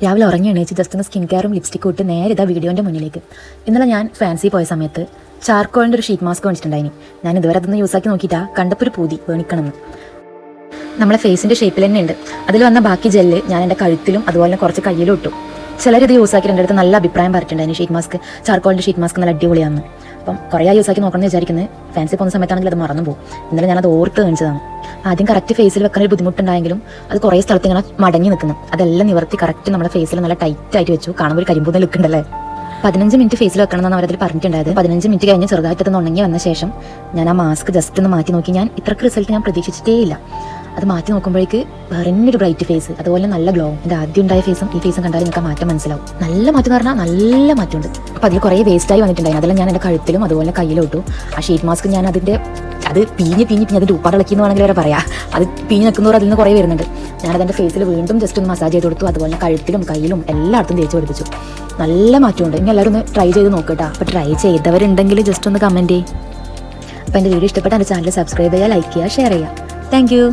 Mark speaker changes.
Speaker 1: രാവിലെ ഉറങ്ങി എണീച്ച് ജസ്റ്റ് ഒന്ന് സ്കിൻ കെയറും ലിപ്സ്റ്റിക്കും ഇട്ട് നേരെ ഇതാ വീഡിയോൻ്റെ മുന്നിലേക്ക്. ഇന്നലെ ഞാൻ ഫാൻസി പോയ സമയത്ത് ചാർക്കോളിൻ്റെ ഒരു ഷീറ്റ് മാസ്ക് മേടിച്ചിട്ടുണ്ടായിനി. ഞാൻ ഇതുവരെ അതൊന്ന് യൂസാക്കി നോക്കിയിട്ടാ കണ്ടപ്പോൾ ഒരു പൂതി വേണിക്കണമെന്ന്. നമ്മളെ ഫേസിൻ്റെ ഷേപ്പിൽ തന്നെ ഉണ്ട്. അതിൽ വന്ന ബാക്കി ജെല്ല് ഞാൻ എൻ്റെ കഴുത്തിലും അതുപോലെ കുറച്ച് കയ്യിലും ഇട്ടു. ചിലരിത് യൂസാക്കി എൻ്റെ അടുത്ത് നല്ല അഭിപ്രായം പറഞ്ഞിട്ടുണ്ടായിരുന്നു. ഷീറ്റ് മാസ്ക്, ചാർക്കോളിൻ്റെ ഷീറ്റ് മാസ്ക് നല്ല അടിപൊളിയാണ്. അപ്പം കുറേ യൂസാക്കി നോക്കണമെന്ന് വിചാരിക്കുന്നത്. ഫാൻസി പോകുന്ന സമയത്താണെങ്കിൽ അത് മറന്നു പോകും. ഇന്നലെ ഞാനത് ഓർത്ത് കാണിച്ചതാണ്. ആദ്യം കറക്റ്റ് ഫേസിൽ വെക്കാൻ ഒരു ബുദ്ധിമുട്ടുണ്ടായെങ്കിലും അത് കുറേ സ്ഥലത്ത് ഇങ്ങനെ മടങ്ങി നിൽക്കുന്നു. അതെല്ലാം നിവർത്തി കറക്റ്റ് നമ്മുടെ ഫേസിൽ നല്ല ടൈറ്റ് ആയിട്ട് വെച്ചു. കാണുമ്പോൾ ഒരു കരിമ്പൂന്ന ലുക്ക് ഉണ്ടല്ലേ. 15 മിനിറ്റ് ഫേസിൽ വെക്കണം എന്നാണ് അവരതിൽ പറഞ്ഞിട്ടുണ്ടായത്. 15 മിനിറ്റ് കഴിഞ്ഞ് ചെറുതായിട്ടൊന്ന് ഉണങ്ങി വന്ന ശേഷം ഞാൻ ആ മാസ്ക് ജസ്റ്റ് ഒന്ന് മാറ്റി നോക്കി. ഞാൻ ഇത്രക്ക് റിസൾട്ട് ഞാൻ പ്രതീക്ഷിച്ചിട്ടേ ഇല്ല. അത് മാറ്റി നോക്കുമ്പോഴേക്ക് വേറെ ഒരു ബ്രൈറ്റ് ഫേസ്, അതുപോലെ നല്ല ഗ്ലോ. എൻ്റെ ആദ്യം ഉണ്ടായ ഫേസും ഈ ഫേസും കണ്ടാൽ നിങ്ങൾക്ക് മാറ്റം മനസ്സിലാവും. നല്ല മാറ്റം എന്ന് പറഞ്ഞാൽ നല്ല മാറ്റമുണ്ട്. അപ്പോൾ അതിൽ കുറേ വേസ്റ്റായി വന്നിട്ടുണ്ടായിരുന്നു. അതെല്ലാം ഞാൻ എൻ്റെ കഴുത്തിലും അതുപോലെ കയ്യിലും ഇട്ടു. ആ ഷീറ്റ് മാസ്ക് ഞാൻ അത് പിഞ്ഞ് അതിൻ്റെ ഉപ്പാടിളക്കി എന്ന് വേണമെങ്കിൽ വരെ പറയാം. അത് പിഞ്ഞ് നിൽക്കുന്നവർ അതിൽ നിന്ന് കുറേ വരുന്നുണ്ട്. ഞാനതെൻ്റെ ഫേസിൽ വീണ്ടും ജസ്റ്റ് ഒന്ന് മസാജ് ചെയ്ത് കൊടുത്തു. അതുപോലെ കഴുത്തിലും കയ്യിലും എല്ലായിടത്തും തേച്ച് പിടിപ്പിച്ചു. നല്ല മാറ്റമുണ്ട്. ഇനി എല്ലാവരും ഒന്ന് ട്രൈ ചെയ്ത് നോക്കട്ടോ. അപ്പോൾ ട്രൈ ചെയ്തവരുണ്ടെങ്കിൽ ജസ്റ്റ് ഒന്ന് കമൻറ്റ് ചെയ്യും. അപ്പോൾ എൻ്റെ വീഡിയോ ഇഷ്ടപ്പെട്ട എൻ്റെ ചാനൽ സബ്സ്ക്രൈബ് ചെയ്യുക, ലൈക്ക് ചെയ്യുക, ഷെയർ ചെയ്യുക. Thank you.